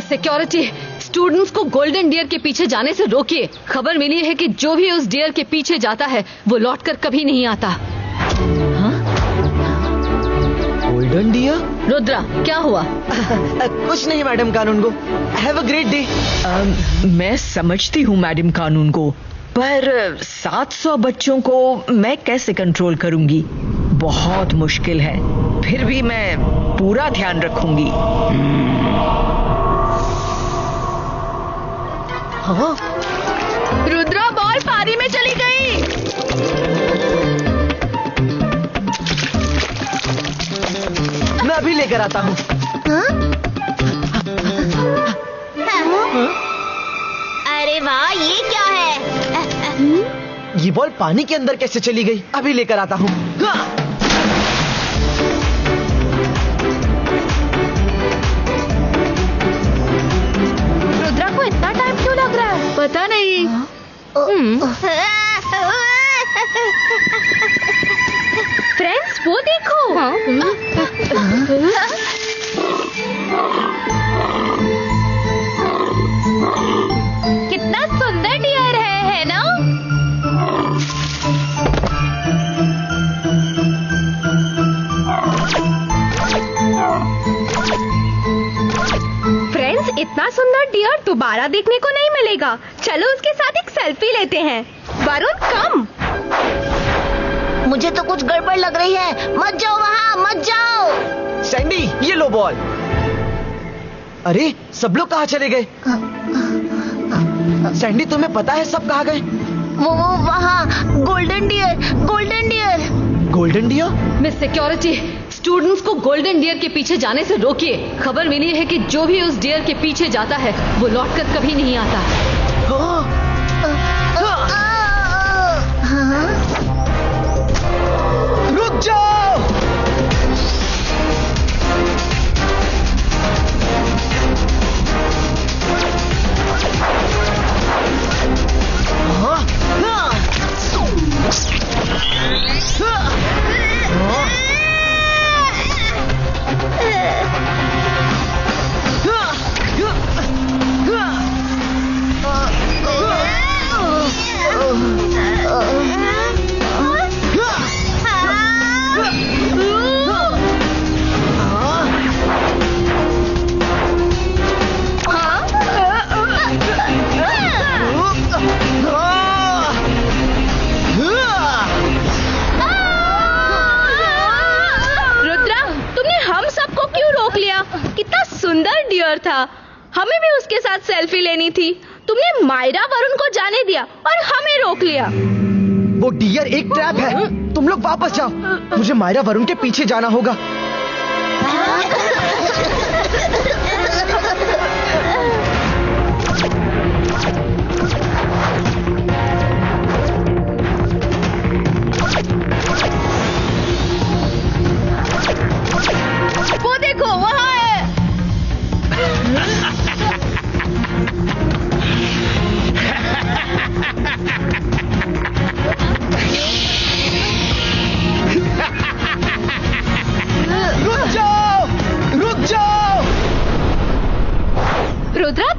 Security, students को golden deer के पीछे जाने से रोकिए। खबर मिली है कि जो भी उस डियर के पीछे जाता है वो लौटकर कभी नहीं आता। Golden dear? रुद्रा, क्या हुआ? कुछ नहीं madam Kanungo. Have a great day. मैं समझती हूँ मैडम कानूनगो, पर 700 बच्चों को मैं कैसे कंट्रोल करूंगी? बहुत मुश्किल है। फिर भी मैं पूरा ध्यान रखूंगी। हाँ? रुद्रा, बॉल पारी में चली गई। मैं अभी लेकर आता हूँ। अरे वाह, ये क्या है? ये बॉल पानी के अंदर कैसे चली गई? अभी लेकर आता हूँ। रुद्रा को इतना टाइम क्यों लग रहा है? पता नहीं। फ्रेंड्स, वो देखो। कितना सुंदर डियर है ना? फ्रेंड्स, इतना सुंदर डियर दोबारा देखने को नहीं मिलेगा। चलो उसके साथ एक सेल्फी लेते हैं। वरुण, कम। मुझे तो कुछ गड़बड़ लग रही है। मत जाओ वहाँ, मत जाओ। सैंडी, ये लो बॉल। अरे, सब लोग कहाँ चले गए? सैंडी, तुम्हें पता है सब कहाँ गए? वो वहाँ, golden deer, golden deer. Golden deer? Miss security, students को गोल्डन डियर के पीछे जाने से रोकिए। खबर मिली है कि जो भी उस डियर के पीछे जाता है वो लौटकर कभी नहीं आता। रुक जाओ! कितना सुंदर डियर था। हमें भी उसके साथ सेल्फी लेनी थी। तुमने मायरा वरुण को जाने दिया और हमें रोक लिया। वो डियर एक ट्रैप है। तुम लोग वापस जाओ। मुझे मायरा वरुण के पीछे जाना होगा। वो देखो, वहाँ है। रुक जाओ! रुक जाओ! रुद्रा,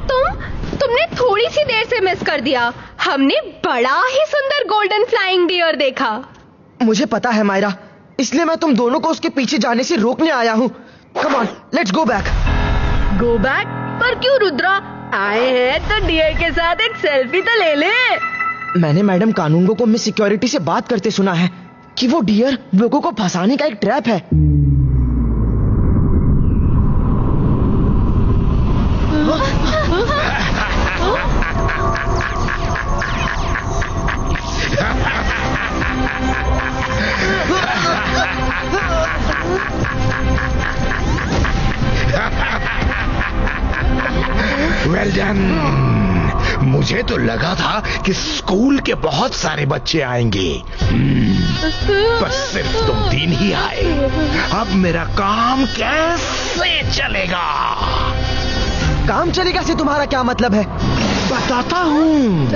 तुमने थोड़ी सी देर से मिस कर दिया। हमने बड़ा ही सुंदर गोल्डन फ्लाइंग डियर देखा। मुझे पता है मायरा, इसलिए मैं तुम दोनों को उसके पीछे जाने से रोकने आया हूँ। Come on, let's go back. Go back? पर क्यों रुद्रा? आए हैं तो डियर के साथ एक सेल्फी तो ले ले। मैंने मैडम कानूनगो को मिस सिक्योरिटी से बात करते सुना है कि वो डियर लोगों को फंसाने का एक ट्रैप है। Well done. मुझे तो लगा था कि स्कूल के बहुत सारे बच्चे आएंगे, पर सिर्फ तुम 3 ही आए। अब मेरा काम कैसे चलेगा? काम चलेगा से तुम्हारा क्या मतलब है? बताता हूँ।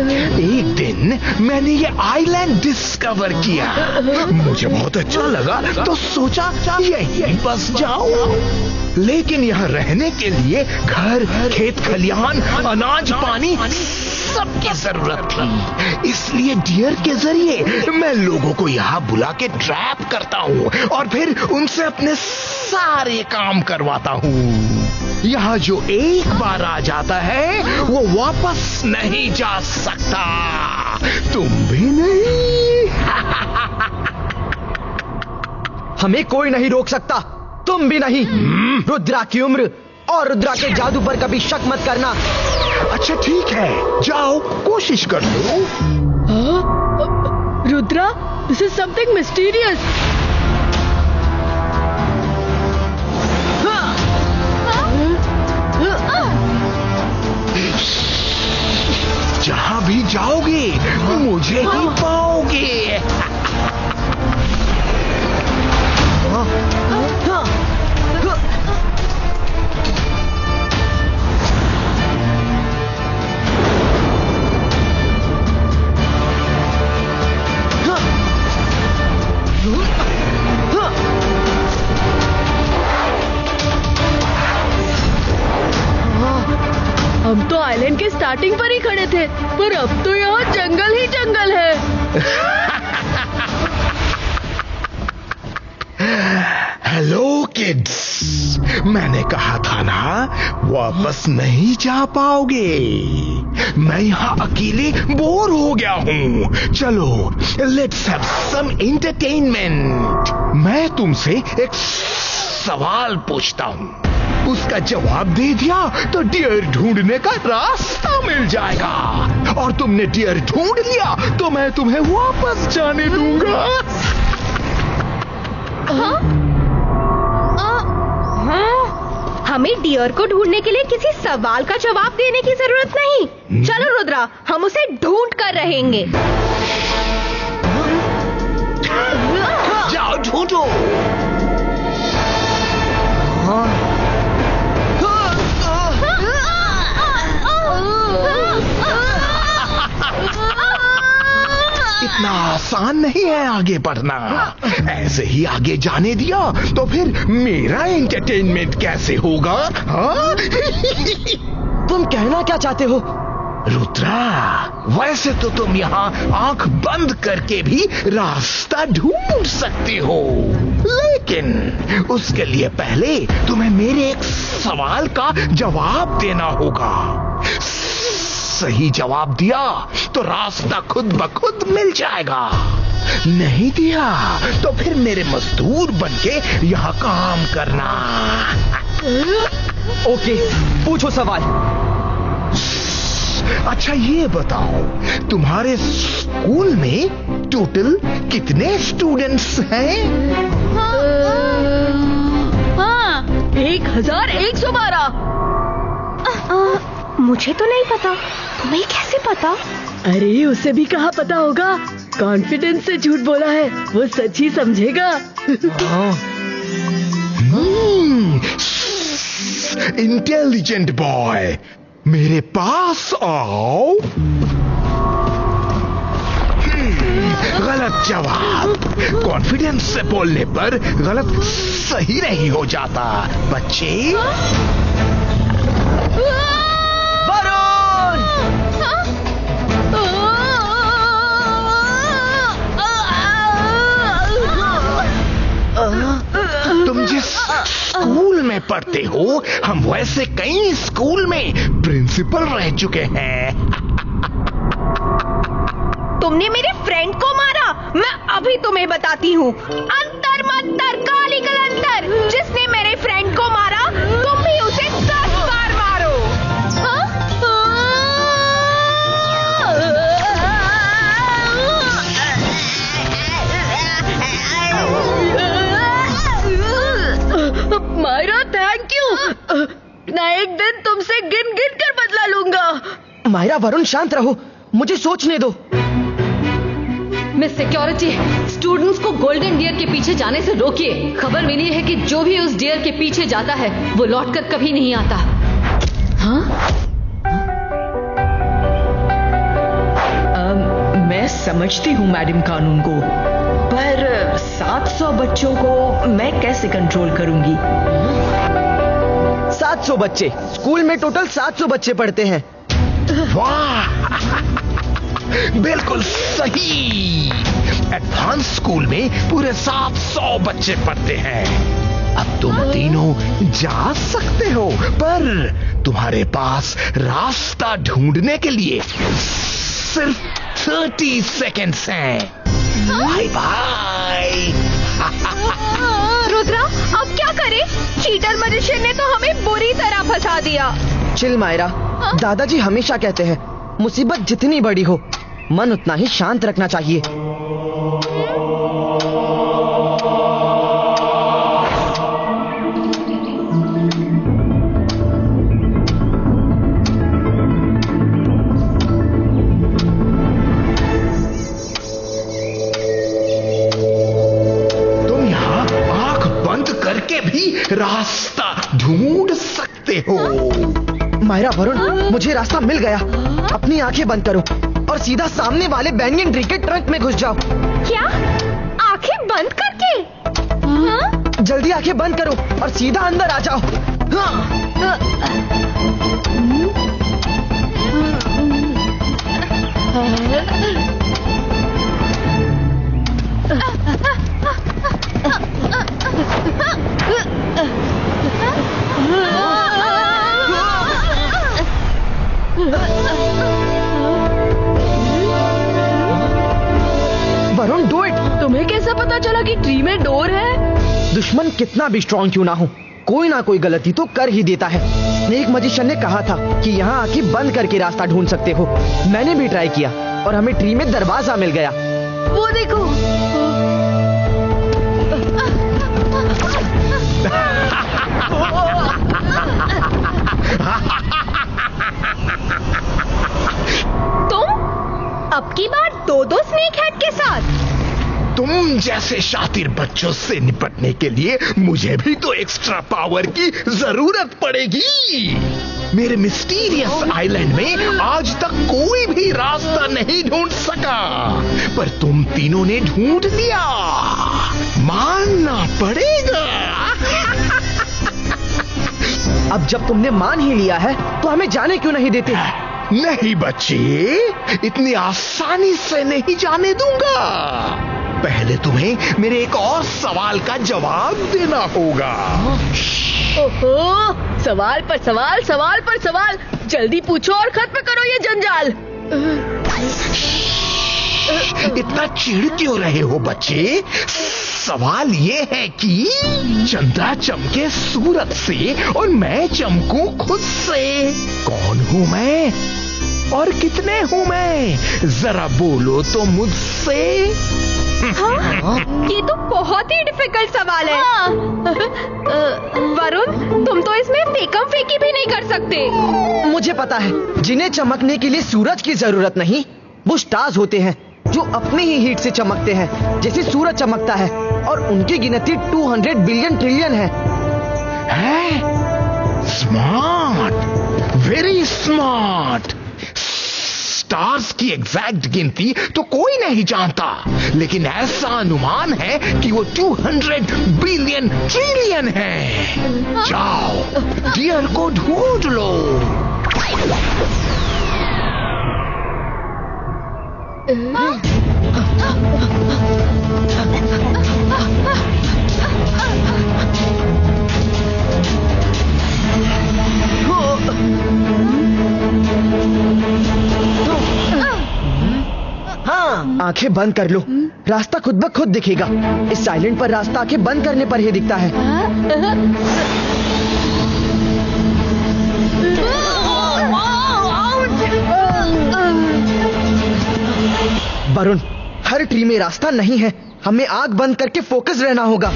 एक दिन मैंने ये आइलैंड डिस्कवर किया, मुझे बहुत अच्छा लगा तो सोचा यहीं बस जाऊं। लेकिन यहाँ रहने के लिए घर, खेत खलिहान, अनाज, पानी सबकी जरूरत थी। इसलिए डियर के जरिए मैं लोगों को यहाँ बुला के ट्रैप करता हूँ और फिर उनसे अपने सारे काम करवाता हूँ। यहाँ जो एक बार आ जाता है वो वापस नहीं जा सकता, तुम भी नहीं। हमें कोई नहीं रोक सकता, तुम भी नहीं। रुद्रा की उम्र और रुद्रा के जादू पर कभी शक मत करना। अच्छा ठीक है, जाओ कोशिश कर लो। Rudra, this is something mysterious. जहां भी जाओगे मुझे ही पाओगे। हम तो आइलैंड के स्टार्टिंग पर ही खड़े थे, पर अब तो यहाँ जंगल ही जंगल है। हेलो किड्स, मैंने कहा था ना वापस नहीं जा पाओगे। मैं यहाँ अकेले बोर हो गया हूँ। चलो लेट्स हैव सम एंटरटेनमेंट। मैं तुमसे एक सवाल पूछता हूँ, उसका जवाब दे दिया तो डियर ढूंढने का रास्ता मिल जाएगा, और तुमने डियर ढूंढ लिया तो मैं तुम्हें वापस जाने दूंगा। हमें डियर को ढूंढने के लिए किसी सवाल का जवाब देने की जरूरत नहीं। चलो रुद्रा, हम उसे ढूंढ कर रहेंगे। जाओ ढूंढो। इतना आसान नहीं है आगे बढ़ना। ऐसे ही आगे जाने दिया तो फिर मेरा एंटरटेनमेंट कैसे होगा? हाँ? तुम कहना क्या चाहते हो? रुद्रा, वैसे तो तुम यहाँ आंख बंद करके भी रास्ता ढूंढ सकते हो, लेकिन उसके लिए पहले तुम्हें मेरे एक सवाल का जवाब देना होगा। सही जवाब दिया तो रास्ता खुद ब खुद मिल जाएगा, नहीं दिया तो फिर मेरे मजदूर बनके यहाँ काम करना। ओके, पूछो सवाल। अच्छा ये बताओ, तुम्हारे स्कूल में टोटल कितने स्टूडेंट्स हैं? 1112। मुझे तो नहीं पता, तुम्हें कैसे पता? अरे उसे भी कहाँ पता होगा, कॉन्फिडेंस से झूठ बोला है, वो सच ही समझेगा। इंटेलिजेंट बॉय, मेरे पास आओ। गलत जवाब। कॉन्फिडेंस से बोलने पर गलत सही नहीं हो जाता बच्चे। तुम जिस स्कूल में पढ़ते हो, हम वैसे कई स्कूल में प्रिंसिपल रह चुके हैं। तुमने मेरे फ्रेंड को मारा, मैं अभी तुम्हें बताती हूँ। अंतर मंतर काली कलंतर, जिसने मेरे फ्रेंड को मारा तुम भी उसे 10 बार मारो। मायरा थैंक यू, मैं एक दिन तुमसे गिन गिन कर बदला लूंगा। मायरा, वरुण शांत रहो, मुझे सोचने दो। मिस सिक्योरिटी, स्टूडेंट्स को गोल्डन डियर के पीछे जाने से रोकिए। खबर मिली है कि जो भी उस डियर के पीछे जाता है वो लौटकर कभी नहीं आता। हाँ? समझती हूँ मैडम कानून को, पर 700 बच्चों को मैं कैसे कंट्रोल करूंगी? 700 बच्चे? स्कूल में टोटल 700 बच्चे पढ़ते हैं। वाह, बिल्कुल सही। एडवांस स्कूल में पूरे 700 बच्चे पढ़ते हैं। अब तुम तीनों जा सकते हो, पर तुम्हारे पास रास्ता ढूंढने के लिए सिर्फ 30 सेकेंड्स हैं। Bye bye. रुद्रा, अब क्या करें? चीटर मजिशियन ने तो हमें बुरी तरह फंसा दिया। चिल मायरा, दादाजी हमेशा कहते हैं मुसीबत जितनी बड़ी हो मन उतना ही शांत रखना चाहिए। तुम यहाँ आंख बंद करके भी रास्ता ढूंढ सकते हो। मायरा, वरुण, मुझे रास्ता मिल गया। अपनी आंखें बंद करो और सीधा सामने वाले बैंगन ट्री के ट्रंक में घुस जाओ। क्या? आंखें बंद करके? हाँ? जल्दी आंखें बंद करो और सीधा अंदर आ जाओ। Varun, do it. तुम्हें कैसा पता चला कि ट्री में डोर है? दुश्मन कितना भी स्ट्रॉन्ग क्यों ना हो, कोई ना कोई गलती तो कर ही देता है। स्नेक मजिशियन ने कहा था कि यहाँ आंखें बंद करके रास्ता ढूंढ सकते हो। मैंने भी ट्राई किया और हमें ट्री में दरवाजा मिल गया। वो देखो। तुम अब की बार दो स्नेक हेड के साथ? तुम जैसे शातिर बच्चों से निपटने के लिए मुझे भी तो एक्स्ट्रा पावर की जरूरत पड़ेगी। मेरे मिस्टीरियस आइलैंड में आज तक कोई भी रास्ता नहीं ढूंढ सका, पर तुम तीनों ने ढूंढ लिया। मानना पड़ेगा। अब जब तुमने मान ही लिया है तो हमें जाने क्यों नहीं देते? नहीं बच्चे, इतनी आसानी से नहीं जाने दूंगा। पहले तुम्हें मेरे एक और सवाल का जवाब देना होगा। ओहो, सवाल पर सवाल, सवाल पर सवाल। जल्दी पूछो और खत्म करो ये जंजाल। इतना चिढ़ क्यों रहे हो बच्चे? सवाल ये है कि चंद्रा चमके सूरत से और मैं चमकूं खुद से। कौन हूं मैं और कितने हूं मैं? जरा बोलो तो मुझसे। हाँ? ये तो बहुत ही डिफिकल्ट सवाल है। वरुण, तुम तो इसमें फेकम फेकी भी नहीं कर सकते। मुझे पता है, जिन्हें चमकने के लिए सूरज की जरूरत नहीं, वो स्टार्स होते हैं जो अपने ही हीट से चमकते हैं, जैसे सूरज चमकता है, और उनकी गिनती 200 बिलियन ट्रिलियन है। Smart, very smart. स्टार्स की एग्जैक्ट गिनती तो कोई नहीं जानता, लेकिन ऐसा अनुमान है कि वो 200 बिलियन ट्रिलियन है। जाओ, डियर को ढूंढ लो। हाँ, आंखें बंद कर लो, रास्ता खुद ब खुद दिखेगा। इस आइलैंड पर रास्ता आंखें बंद करने पर ही दिखता है। वरुण, हर ट्री में रास्ता नहीं है, हमें आंख बंद करके फोकस रहना होगा।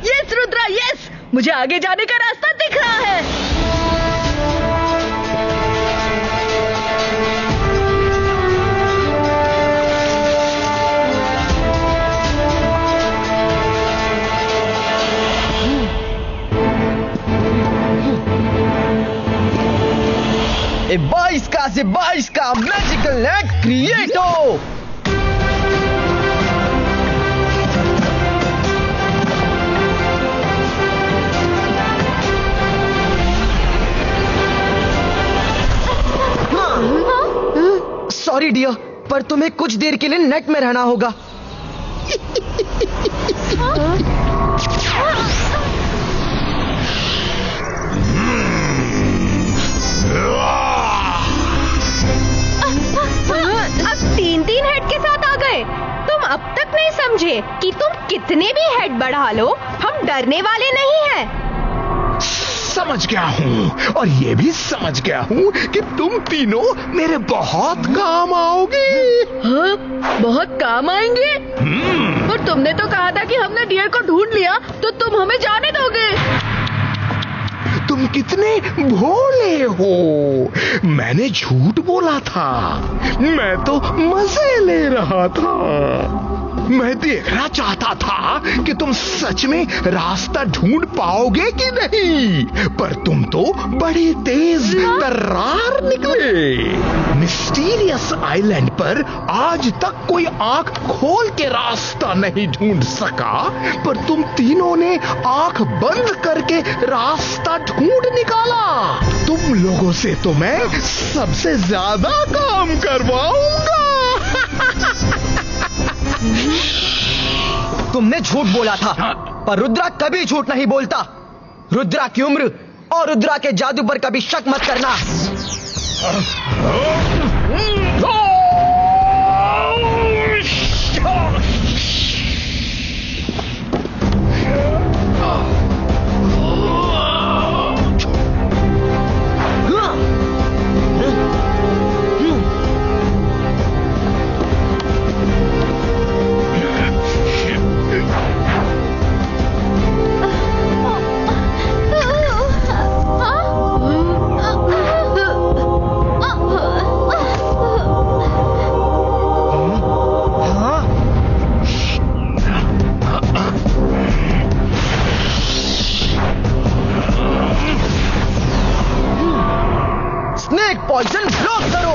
यस रुद्रा, यस, मुझे आगे जाने का रास्ता दिख रहा है। से 22 का मैजिकल नेट क्रिएट हो। सॉरी डियर, पर तुम्हें कुछ देर के लिए नेट में रहना होगा। अब 3-3 हेड के साथ आ गए। तुम अब तक नहीं समझे कि तुम कितने भी हेड बढ़ा लो, हम डरने वाले नहीं हैं। समझ गया हूँ, और ये भी समझ गया हूँ कि तुम तीनों मेरे बहुत काम आओगे। हाँ, बहुत काम आएंगे। और तुमने तो कहा था कि हमने डियर को ढूंढ लिया, तो तुम हमें जाने दोगे। तुम कितने भोले हो। मैंने झूठ बोला था, मैं तो मजे ले रहा था। मैं देखना चाहता था कि तुम सच में रास्ता ढूंढ पाओगे कि नहीं, पर तुम तो बड़े तेज तर्रार निकले। मिस्टीरियस आइलैंड पर आज तक कोई आंख खोल के रास्ता नहीं ढूंढ सका, पर तुम तीनों ने आंख बंद करके रास्ता ढूंढ निकाला। तुम लोगों से तो मैं सबसे ज्यादा काम करवाऊंगा। तुमने झूठ बोला था, पर रुद्रा कभी झूठ नहीं बोलता। रुद्रा की उम्र और रुद्रा के जादू पर कभी शक मत करना। स्नेक पॉइजन ब्लॉक करो।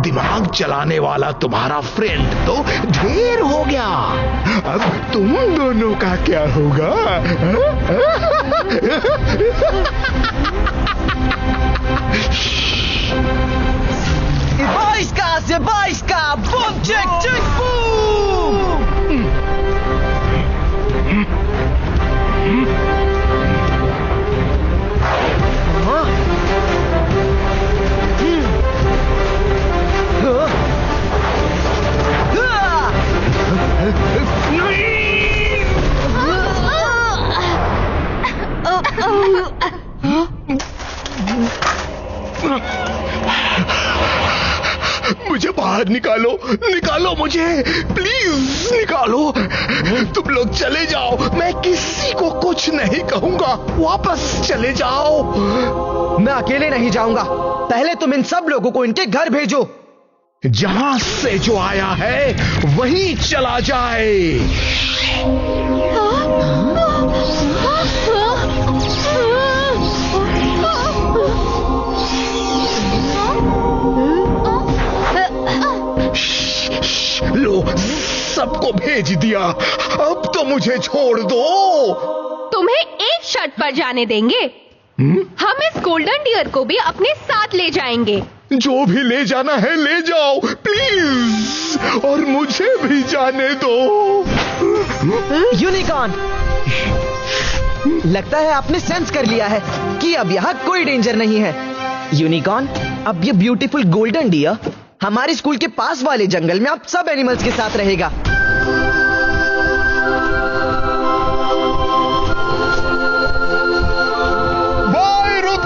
दिमाग चलाने वाला तुम्हारा फ्रेंड तो ढेर हो गया। अब तुम दोनों का क्या होगा? बाईस का बम चेक चेक बूम। बाहर निकालो, निकालो मुझे, प्लीज निकालो। तुम लोग चले जाओ, मैं किसी को कुछ नहीं कहूंगा, वापस चले जाओ। मैं अकेले नहीं जाऊंगा, पहले तुम इन सब लोगों को इनके घर भेजो। जहां से जो आया है वहीं चला जाए। लो, सबको भेज दिया, अब तो मुझे छोड़ दो। तुम्हें एक शर्त पर जाने देंगे। हम इस गोल्डन डियर को भी अपने साथ ले जाएंगे। जो भी ले जाना है ले जाओ प्लीज, और मुझे भी जाने दो। यूनिकॉर्न, लगता है आपने सेंस कर लिया है कि अब यहाँ कोई डेंजर नहीं है। यूनिकॉर्न, अब ये ब्यूटीफुल गोल्डन डियर हमारे स्कूल के पास वाले जंगल में अब सब एनिमल्स के साथ रहेगा।